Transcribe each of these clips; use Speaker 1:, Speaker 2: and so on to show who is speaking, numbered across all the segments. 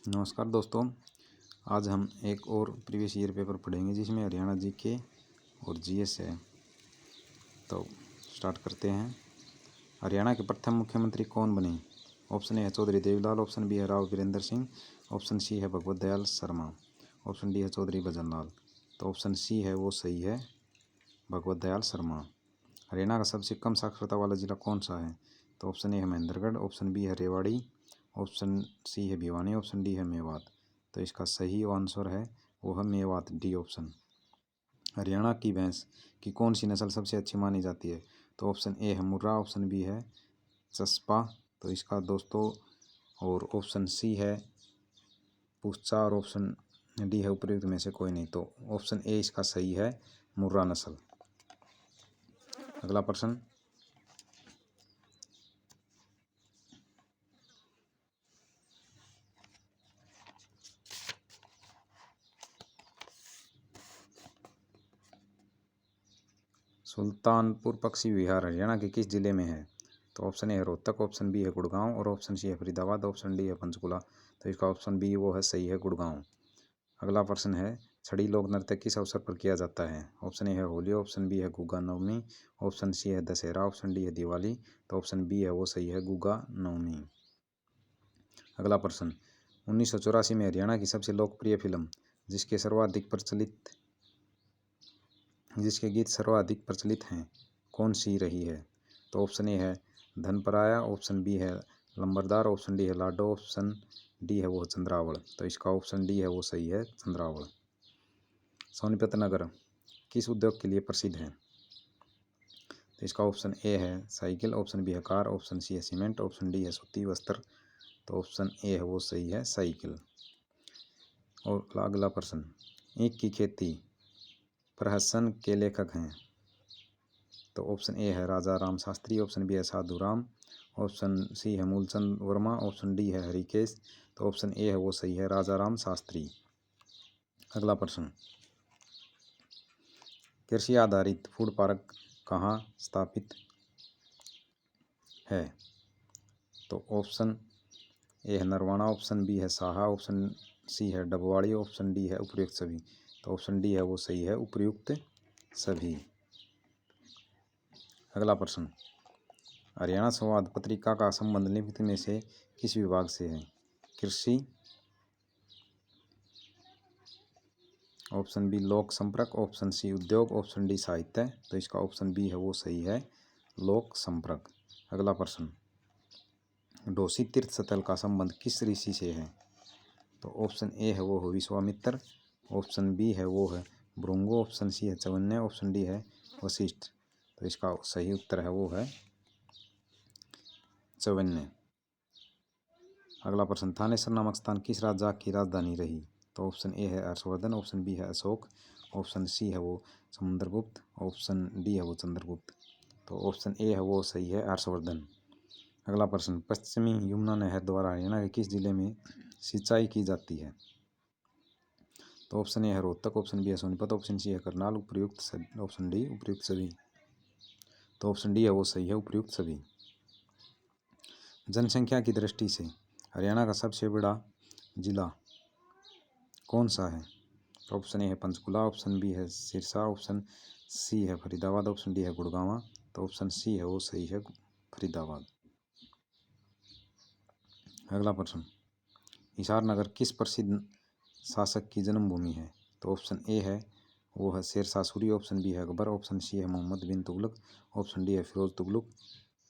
Speaker 1: नमस्कार दोस्तों, आज हम एक और प्रीवियस ईयर पेपर पढ़ेंगे जिसमें हरियाणा जीके और जीएस है। तो स्टार्ट करते हैं। हरियाणा के प्रथम मुख्यमंत्री कौन बने? ऑप्शन ए है चौधरी देवीलाल, ऑप्शन बी है राव वीरेंद्र सिंह, ऑप्शन सी है भगवत दयाल शर्मा, ऑप्शन डी है चौधरी भजन लाल। तो ऑप्शन सी है वो सही है, भगवत दयाल शर्मा। हरियाणा का सबसे कम साक्षरता वाला जिला कौन सा है? तो ऑप्शन ए है महेंद्रगढ़, ऑप्शन बी है रेवाड़ी, ऑप्शन सी है भिवानी, ऑप्शन डी है मेवात। तो इसका सही आंसर है वो है मेवात, डी ऑप्शन। हरियाणा की भैंस की कौन सी नस्ल सबसे अच्छी मानी जाती है? तो ऑप्शन ए है मुर्रा, ऑप्शन बी है चस्पा। तो इसका दोस्तों और ऑप्शन सी है पुस्चा और ऑप्शन डी है उपयुक्त में से कोई नहीं। तो ऑप्शन ए इसका सही है, मुर्रा नस्ल। अगला प्रश्न, सुल्तानपुर पक्षी विहार हरियाणा के किस जिले में है? तो ऑप्शन ए है रोहतक, ऑप्शन बी है गुड़गांव और ऑप्शन सी है फरीदाबाद, ऑप्शन डी है पंचकुला। तो इसका ऑप्शन बी वो है सही है, गुड़गांव। अगला प्रश्न है, छड़ी लोक नृत्य किस अवसर पर किया जाता है? ऑप्शन ए है होली, ऑप्शन बी है गुग्गा नवमी, ऑप्शन सी है दशहरा, ऑप्शन डी है दिवाली। तो ऑप्शन बी है वो सही है, गुग्गा नवमी। अगला प्रश्न, 1984 में हरियाणा की सबसे लोकप्रिय फिल्म जिसके गीत सर्वाधिक प्रचलित हैं कौन सी रही है? तो ऑप्शन ए है धनपराया, ऑप्शन बी है लंबरदार, ऑप्शन डी है लाडो, ऑप्शन डी है वो चंद्रावल। तो इसका ऑप्शन डी है वो सही है, चंद्रावल। सोनीपत नगर किस उद्योग के लिए प्रसिद्ध है? तो इसका ऑप्शन ए है साइकिल, ऑप्शन बी है कार, ऑप्शन सी है सीमेंट, ऑप्शन डी है सूती वस्त्र। तो ऑप्शन ए है वो सही है, साइकिल। और अगला प्रश्न, ईख की खेती प्रहसन के लेखक हैं? तो ऑप्शन ए है राजा राम शास्त्री, ऑप्शन बी है साधु राम, ऑप्शन सी है मूलचंद वर्मा, ऑप्शन डी है हरिकेश। तो ऑप्शन ए है वो सही है, राजा राम शास्त्री। अगला प्रश्न, कृषि आधारित फूड पार्क कहाँ स्थापित है? तो ऑप्शन ए है नरवाना, ऑप्शन बी है साहा, ऑप्शन सी है डबवाड़ी, ऑप्शन डी है उपयुक्त सभी। तो ऑप्शन डी है वो सही है, उपयुक्त सभी। अगला प्रश्न, हरियाणा संवाद पत्रिका का संबंध निम्नलिखित में से किस विभाग से है? कृषि, ऑप्शन बी लोक संपर्क, ऑप्शन सी उद्योग, ऑप्शन डी साहित्य। तो इसका ऑप्शन बी है वो सही है, लोक संपर्क। अगला प्रश्न, डोसी तीर्थ स्थल का संबंध किस ऋषि से है? तो ऑप्शन ए है वो है विश्वामित्र, ऑप्शन बी है वो है भृंगु, ऑप्शन सी है चवन्य, ऑप्शन डी है वशिष्ठ। तो इसका सही उत्तर है वो है चवन्य। अगला प्रश्न, थानेसर नामक स्थान किस राजा की राजधानी रही? तो ऑप्शन ए है हर्षवर्धन, ऑप्शन बी है अशोक, ऑप्शन सी है वो समुद्रगुप्त, ऑप्शन डी है वो चंद्रगुप्त। तो ऑप्शन ए है वो सही है, हर्षवर्धन। अगला प्रश्न, पश्चिमी यमुना नहर द्वारा हरियाणा के किस जिले में सिंचाई की जाती है? तो ऑप्शन ए है रोहतक, ऑप्शन बी है सोनीपत, ऑप्शन सी है करनाल, उपयुक्त ऑप्शन डी उपयुक्त सभी। तो ऑप्शन डी है वो सही है, उपयुक्त सभी। जनसंख्या की दृष्टि से हरियाणा का सबसे बड़ा जिला कौन सा है? तो ऑप्शन ए है पंचकुला, ऑप्शन बी है सिरसा, ऑप्शन सी है फरीदाबाद, ऑप्शन डी है गुड़गांव। तो ऑप्शन सी है वो सही है, फरीदाबाद। अगला प्रश्न, हिसार नगर किस प्रसिद्ध शासक की जन्मभूमि है? तो ऑप्शन ए है वो है शेरशाह सूरी, ऑप्शन बी है अकबर, ऑप्शन सी है मोहम्मद बिन तुगलक, ऑप्शन डी है फिरोज तुगलक।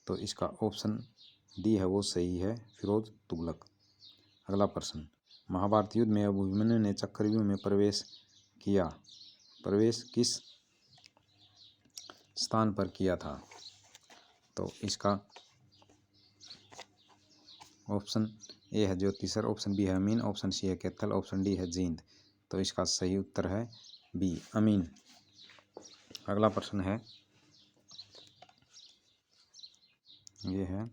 Speaker 1: तो इसका ऑप्शन डी है वो सही है, फिरोज तुगलक। अगला प्रश्न, महाभारत युद्ध में अभिमन्यु ने चक्रव्यूह में प्रवेश किस स्थान पर किया था? तो इसका ऑप्शन ए है ज्योतिसर, ऑप्शन बी है अमीन, ऑप्शन सी है कैथल, ऑप्शन डी है जींद। तो इसका सही उत्तर है बी, अमीन। अगला प्रश्न है, ये है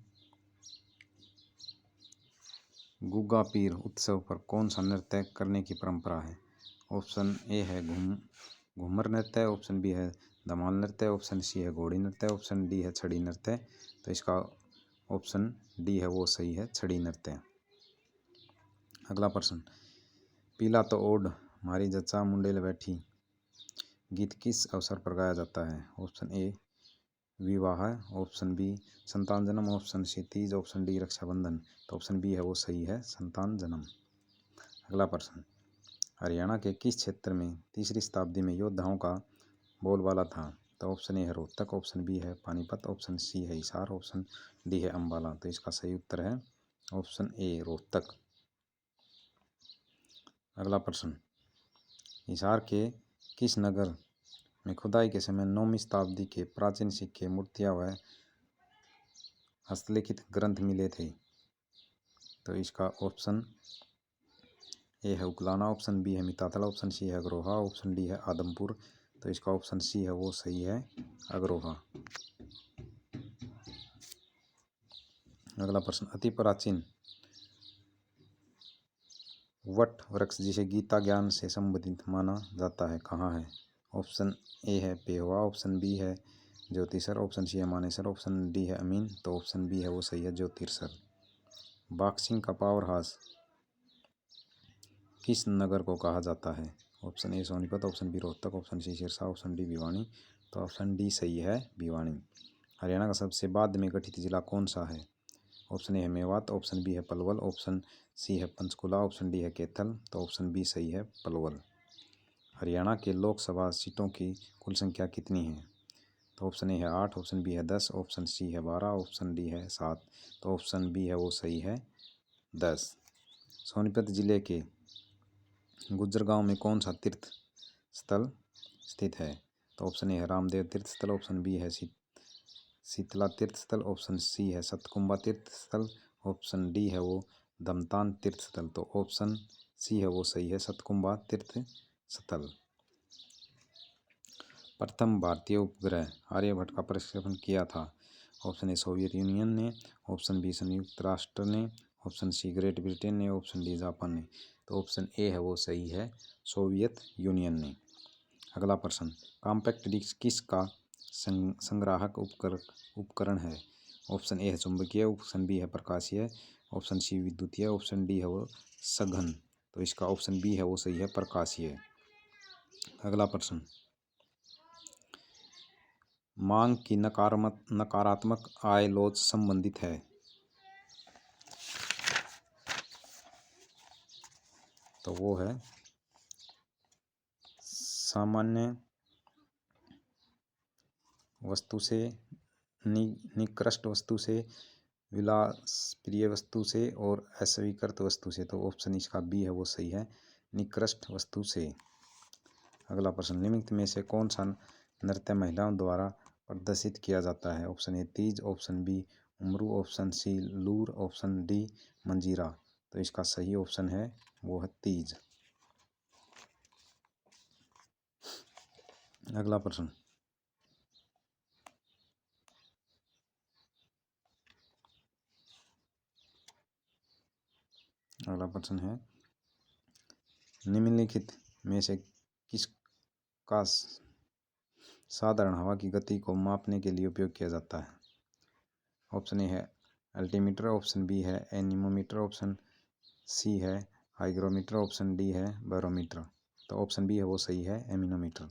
Speaker 1: गुग्गा पीर उत्सव पर कौन सा नृत्य करने की परंपरा है? ऑप्शन ए है घूमर नृत्य, ऑप्शन बी है धमाल नृत्य, ऑप्शन सी है घोड़ी नृत्य, ऑप्शन डी है छड़ी नृत्य। तो इसका ऑप्शन डी है वो सही है, छड़ी नृत्य। अगला प्रश्न, पीला तो ओढ़ मारी जच्चा मुंडेल बैठी गीत किस अवसर पर गाया जाता है? ऑप्शन ए विवाह, ऑप्शन बी संतान जन्म, option C Teej, option D Raksha Bandhan. तो ऑप्शन बी है वो सही है, संतान जन्म। अगला प्रश्न, हरियाणा के किस क्षेत्र में 3री शताब्दी में योद्धाओं का बोलबाला था? तो ऑप्शन ए है रोहतक, ऑप्शन बी है पानीपत, ऑप्शन सी है हिसार, ऑप्शन डी है अम्बाला। तो इसका सही उत्तर है ऑप्शन ए रोहतक। अगला प्रश्न, हिसार के किस नगर में खुदाई के समय 9वीं शताब्दी के प्राचीन सिक्के, मूर्तियां व हस्तलिखित ग्रंथ मिले थे? तो इसका ऑप्शन ए है उकलाना, ऑप्शन बी है मिताथल, ऑप्शन सी है अग्रोहा, ऑप्शन डी है आदमपुर। तो इसका ऑप्शन सी है वो सही है, अग्रोहा। अगला प्रश्न, अति प्राचीन वट वृक्ष जिसे गीता ज्ञान से संबंधित माना जाता है कहाँ है? ऑप्शन ए है पेहवा, ऑप्शन बी है ज्योतिसर, ऑप्शन सी है मानेसर, ऑप्शन डी है अमीन। तो ऑप्शन बी है वो सही है, ज्योतिसर। बॉक्सिंग का पावर हाउस किस नगर को कहा जाता है? Option A Sonipat, option B Rohtak, option C Sirsa, option D Bhiwani. तो ऑप्शन डी सही है, भिवानी। हरियाणा का सबसे बाद में गठित जिला कौन सा है? ऑप्शन ए है मेवात, ऑप्शन बी है पलवल, ऑप्शन सी है पंचकुला, ऑप्शन डी है कैथल। तो ऑप्शन बी सही है, पलवल। हरियाणा के लोकसभा सीटों की कुल संख्या कितनी है? तो ऑप्शन ए है 8, ऑप्शन बी है 10, ऑप्शन सी है 12, ऑप्शन डी है 7। तो ऑप्शन बी है वो सही है, 10। सोनीपत जिले के गुज्जर गांव में कौन सा तीर्थ स्थल स्थित है? तो ऑप्शन ए है रामदेव तीर्थ स्थल, ऑप्शन बी है शीतला तीर्थ स्थल, ऑप्शन सी है सतकुंबा तीर्थ स्थल, ऑप्शन डी है वो दमतान तीर्थ स्थल। तो ऑप्शन सी है वो सही है, सतकुंबा तीर्थ स्थल। प्रथम भारतीय उपग्रह आर्यभट्ट का प्रक्षेपण किया था? ऑप्शन ए सोवियत यूनियन ने, ऑप्शन बी संयुक्त राष्ट्र ने, ऑप्शन सी ग्रेट ब्रिटेन ने, ऑप्शन डी जापान ने। तो ऑप्शन ए है वो सही है, सोवियत यूनियन ने। अगला प्रश्न, कॉम्पैक्ट डिस्क किसका संग्राहक उपकरण है? ऑप्शन ए है चुंबकीय, ऑप्शन बी है प्रकाशीय, ऑप्शन सी विद्युतीय, ऑप्शन डी है वो सघन। तो इसका ऑप्शन बी है वो सही है, प्रकाशीय। अगला प्रश्न, मांग की नकारात्मक आय लॉस संबंधित है? तो वो है सामान्य वस्तु से, निकृष्ट वस्तु से, विलासप्रिय वस्तु से और अस्वीकृत वस्तु से। तो ऑप्शन इसका बी है वो सही है, निकृष्ट वस्तु से। अगला प्रश्न, निम्नलिखित में से कौन सा नृत्य महिलाओं द्वारा प्रदर्शित किया जाता है? Option A Teej, option B उमरू, ऑप्शन सी लूर, ऑप्शन डी मंजीरा। तो इसका सही ऑप्शन है वो है तीज। अगला प्रश्न, अगला प्रश्न है, निम्नलिखित में से किसका साधारण हवा की गति को मापने के लिए उपयोग किया जाता है? ऑप्शन ए है अल्टीमीटर, ऑप्शन बी है एनीमोमीटर, ऑप्शन सी है हाइग्रोमीटर, ऑप्शन डी है बैरोमीटर। तो ऑप्शन बी है वो सही है, एमीनोमीटर।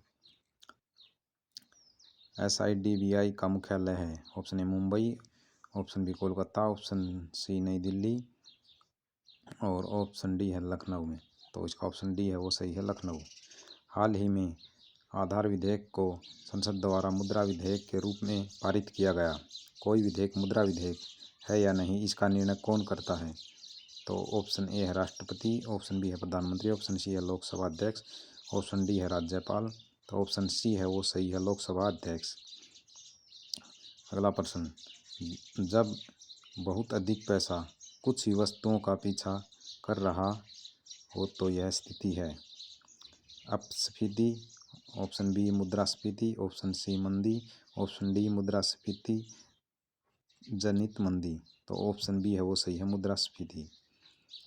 Speaker 1: SIDBI का मुख्यालय है? Option A Mumbai, option B Kolkata, option C Nai Delhi और ऑप्शन डी है लखनऊ में। तो इसका ऑप्शन डी है वो सही है, लखनऊ। हाल ही में आधार विधेयक को संसद द्वारा मुद्रा विधेयक के रूप में पारित किया गया। कोई विधेयक मुद्रा विधेयक है या नहीं, इसका निर्णय कौन करता है? तो ऑप्शन ए है राष्ट्रपति, ऑप्शन बी है प्रधानमंत्री, ऑप्शन सी है लोकसभा अध्यक्ष, ऑप्शन डी है राज्यपाल। तो ऑप्शन सी है वो सही है, लोकसभा अध्यक्ष। अगला प्रश्न, जब बहुत अधिक पैसा कुछ ही वस्तुओं का पीछा कर रहा हो तो यह स्थिति है? अपस्फीति, ऑप्शन बी मुद्रास्फीति, ऑप्शन सी मंदी, ऑप्शन डी मुद्रास्फीति जनित मंदी। तो ऑप्शन बी है वो सही है, मुद्रास्फीति।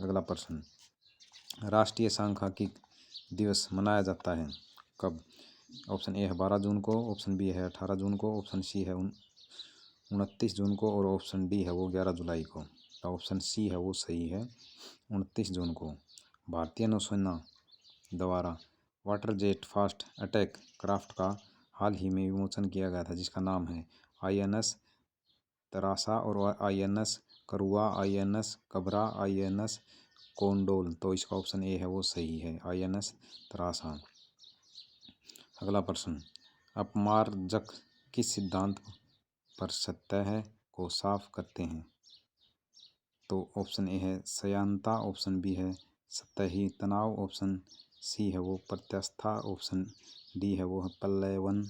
Speaker 1: अगला प्रश्न, राष्ट्रीय सांख्यिकी दिवस मनाया जाता है कब? ऑप्शन ए है 12 जून को, ऑप्शन बी है 18 जून को, ऑप्शन सी है 29 जून को और ऑप्शन डी है वो 11 जुलाई को। तो ऑप्शन सी है वो सही है, 29 जून को। भारतीय नौसेना द्वारा water jet fast attack craft का हाल ही में विमोचन किया गया था, जिसका नाम है INS तरासा और INS करुआ, INS कबरा, INS कोंडोल। तो इसका ऑप्शन ए है वो सही है, INS तरासा। अगला प्रश्न, अपमार्जक किस सिद्धांत पर सतह को साफ करते हैं? तो ऑप्शन ए है श्यानता, ऑप्शन बी है सतही तनाव, ऑप्शन सी है वो प्रत्यास्था, ऑप्शन डी है वो पल्लवन।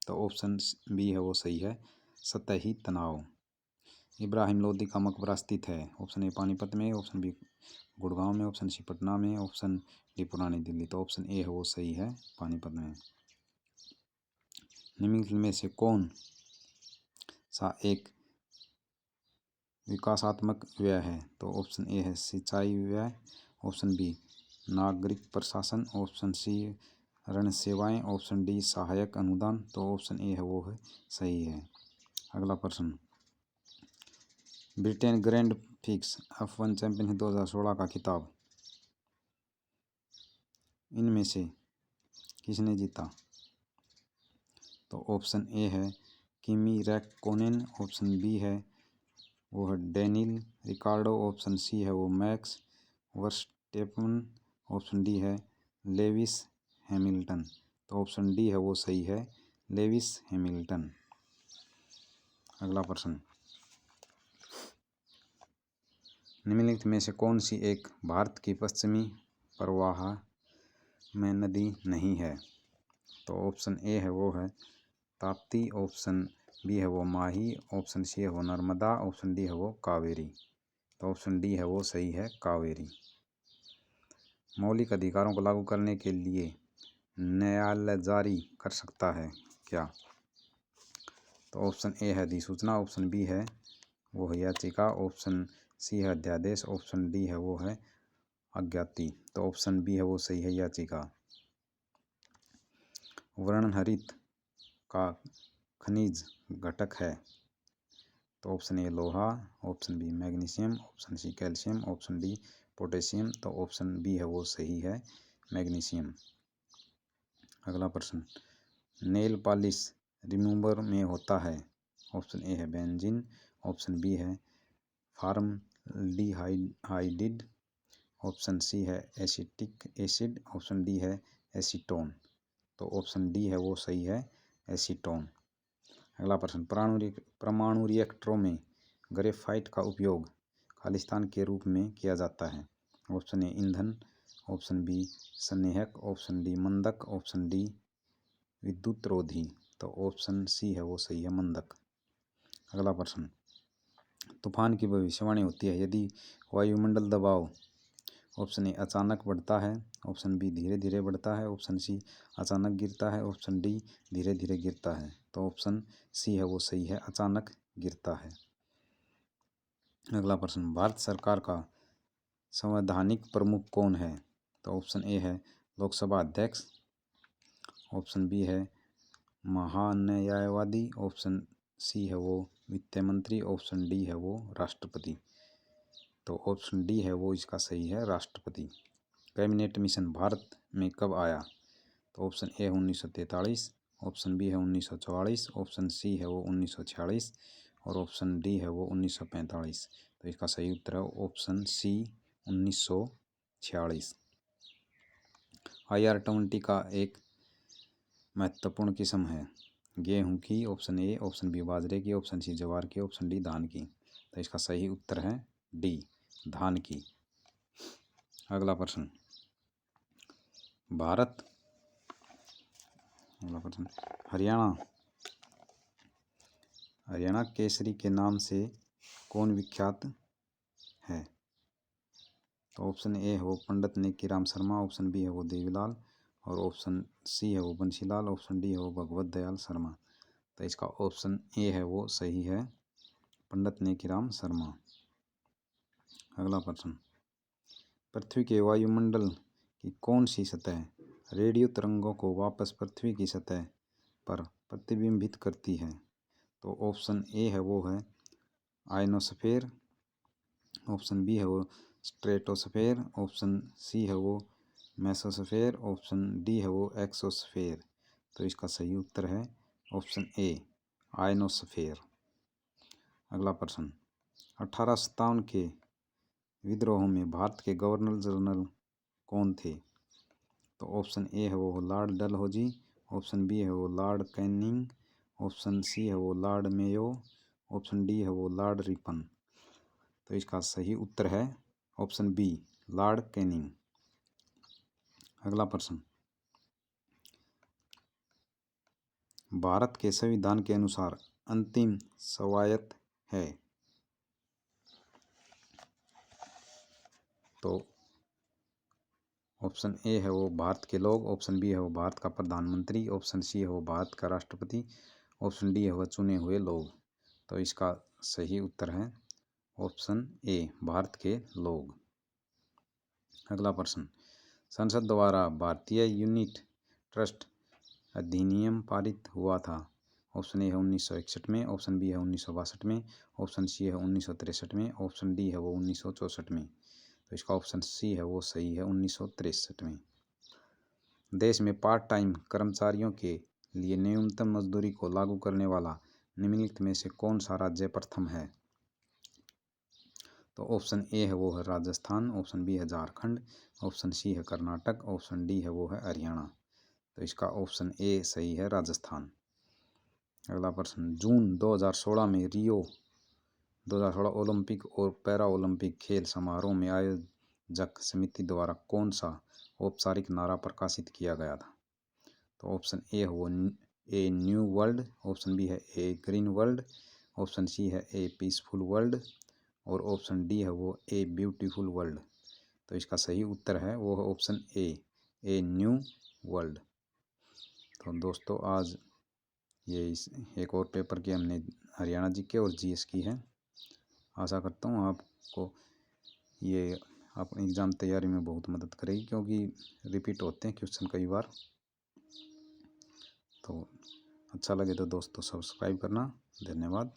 Speaker 1: तो ऑप्शन बी है वो सही है, सतही तनाव। इब्राहिम लोदी का मकबरा स्थित है? ऑप्शन ए पानीपत में, ऑप्शन बी गुड़गांव में, ऑप्शन सी पटना में, ऑप्शन डी पुरानी दिल्ली। तो ऑप्शन ए है वो सही है, पानीपत में। निम्नलिखित में से कौन सा एक विकासात्मक व्यय है? तो ऑप्शन ए है सिंचाई व्यय, ऑप्शन बी नागरिक प्रशासन, ऑप्शन सी ऋण सेवाएं, ऑप्शन डी सहायक अनुदान। तो ऑप्शन ए है वो है सही है। अगला प्रश्न, Britain grand fix F1 champion 2016 का खिताब इनमें से किसने जीता? तो ऑप्शन ए है किमी रैक्कोनेन, ऑप्शन बी है वो है डेनियल रिकार्डो, ऑप्शन सी है वो मैक्स वर्स्टेपन, ऑप्शन डी है लेविस हैमिल्टन। तो ऑप्शन डी है वो सही है, लेविस हैमिल्टन। अगला प्रश्न, निम्नलिखित में से कौन सी एक भारत की पश्चिमी प्रवाह में नदी नहीं है? तो ऑप्शन ए है वो है ताप्ती, ऑप्शन बी है वो माही, ऑप्शन सी है वो नर्मदा, ऑप्शन डी है वो कावेरी। तो ऑप्शन डी है वो सही है, कावेरी। मौलिक अधिकारों को लागू करने के लिए न्यायालय जारी कर सकता है क्या? तो ऑप्शन ए है अधिसूचना, ऑप्शन बी है वो है याचिका, ऑप्शन सी है अध्यादेश, ऑप्शन डी है वो है अज्ञाति। तो ऑप्शन बी है वो सही है, याचिका। वर्णहरित का खनिज घटक है? तो ऑप्शन ए लोहा, option B magnesium, option C calcium, option D potassium. तो ऑप्शन बी है वो सही है, मैग्नीशियम। अगला प्रश्न, नेल पॉलिश रिमूवर में होता है? ऑप्शन ए है बेंजीन, ऑप्शन बी है फॉर्मल्डिहाइड, ऑप्शन सी है एसिटिक एसिड, ऑप्शन डी है एसीटोन। तो ऑप्शन डी है वो सही है, एसीटोन। अगला प्रश्न, परमाणु रिएक्टरों में ग्रेफाइट का उपयोग खालिस्तान के रूप में किया जाता है? ऑप्शन ए ईंधन, ऑप्शन बी संनेहक, ऑप्शन डी मंदक, ऑप्शन डी विद्युतरोधी। तो ऑप्शन सी है वो सही है, मंदक। अगला प्रश्न, तूफान की भविष्यवाणी होती है यदि वायुमंडल दबाव ऑप्शन ए अचानक बढ़ता है, ऑप्शन बी धीरे धीरे बढ़ता है, ऑप्शन सी अचानक गिरता है, ऑप्शन डी धीरे धीरे गिरता है। तो ऑप्शन सी है वो सही है, अचानक गिरता है। अगला प्रश्न, भारत सरकार का संवैधानिक प्रमुख कौन है? तो ऑप्शन ए है लोकसभा अध्यक्ष, ऑप्शन बी है महान्यायवादी, ऑप्शन सी है वो वित्त मंत्री, ऑप्शन डी है वो राष्ट्रपति। तो ऑप्शन डी है वो इसका सही है, राष्ट्रपति। कैबिनेट मिशन भारत में कब आया? तो ऑप्शन ए है 1943, ऑप्शन बी है 1944, ऑप्शन सी है वो 1946 और ऑप्शन डी है वो 1945। तो इसका सही उत्तर है ऑप्शन सी 1946। IR-20 का एक महत्वपूर्ण किस्म है गेहूं की, ऑप्शन ए, ऑप्शन बी बाजरे की, ऑप्शन सी ज्वार की, ऑप्शन डी धान की। तो इसका सही उत्तर है डी, धान की। अगला प्रश्न, हरियाणा केसरी के नाम से कौन विख्यात है? तो ऑप्शन ए है वो पंडित नेकीराम शर्मा, ऑप्शन बी है वो देवीलाल और ऑप्शन सी है वो बंशीलाल, ऑप्शन डी है वो भगवत दयाल शर्मा। तो इसका ऑप्शन ए है वो सही है, पंडित नेकीराम शर्मा। अगला प्रश्न, पृथ्वी के वायुमंडल की कौन सी सतह रेडियो तरंगों को वापस पृथ्वी की सतह पर प्रतिबिंबित करती है? तो ऑप्शन ए है वो है आयनोस्फीयर, ऑप्शन बी है वो स्ट्रेटोस्फेयर, ऑप्शन सी है वो मेसोस्फेयर, ऑप्शन डी है वो एक्सोस्फेयर। तो इसका सही उत्तर है ऑप्शन ए आयनोस्फेयर। अगला प्रश्न, 1857 के विद्रोह में भारत के गवर्नर जनरल कौन थे? तो ऑप्शन ए है वो लॉर्ड डलहौजी, ऑप्शन बी है वो लॉर्ड कैनिंग, ऑप्शन सी है वो लॉर्ड मेयो, ऑप्शन डी है वो लॉर्ड रिपन। तो इसका सही उत्तर है ऑप्शन बी लॉर्ड कैनिंग। अगला प्रश्न, भारत के संविधान के अनुसार अंतिम स्वायत्त है। तो ऑप्शन ए है वो भारत के लोग, ऑप्शन बी है वो भारत का प्रधानमंत्री, ऑप्शन सी है वो भारत का राष्ट्रपति, ऑप्शन डी है वो चुने हुए लोग। तो इसका सही उत्तर है ऑप्शन ए भारत के लोग। अगला प्रश्न, संसद द्वारा भारतीय यूनिट ट्रस्ट अधिनियम पारित हुआ था। ऑप्शन ए है 1961 में, ऑप्शन बी है 1962 में, ऑप्शन सी है 1963 में, ऑप्शन डी है वो 1964 में। तो इसका ऑप्शन सी है वो सही है 1963 में। देश में पार्ट टाइम कर्मचारियों के लिए न्यूनतम मजदूरी को लागू करने वाला निम्नलिखित में से कौन सा राज्य प्रथम है? तो ऑप्शन ए है वो है राजस्थान, ऑप्शन बी है झारखंड, ऑप्शन सी है कर्नाटक, ऑप्शन डी है वो है हरियाणा। तो इसका ऑप्शन ए सही है राजस्थान। अगला प्रश्न, जून 2016 में रियो 2016 ओलंपिक और पैरा ओलंपिक खेल समारोह में आयोजक समिति द्वारा कौन सा औपचारिक नारा प्रकाशित किया गया था? तो ऑप्शन ए है वो a new world, option B है a green world, option C है ए पीसफुल वर्ल्ड और ऑप्शन डी है वो ए ब्यूटीफुल वर्ल्ड। तो इसका सही उत्तर है वो है ऑप्शन ए न्यू वर्ल्ड। तो दोस्तों आज ये इस एक और पेपर की हमने हरियाणा जीके और जीएस की है। आशा करता हूँ आपको ये अपनी एग्ज़ाम तैयारी में बहुत मदद करेगी, क्योंकि रिपीट होते हैं क्वेश्चन कई बार। तो अच्छा लगे तो दोस्तों सब्सक्राइब करना। धन्यवाद।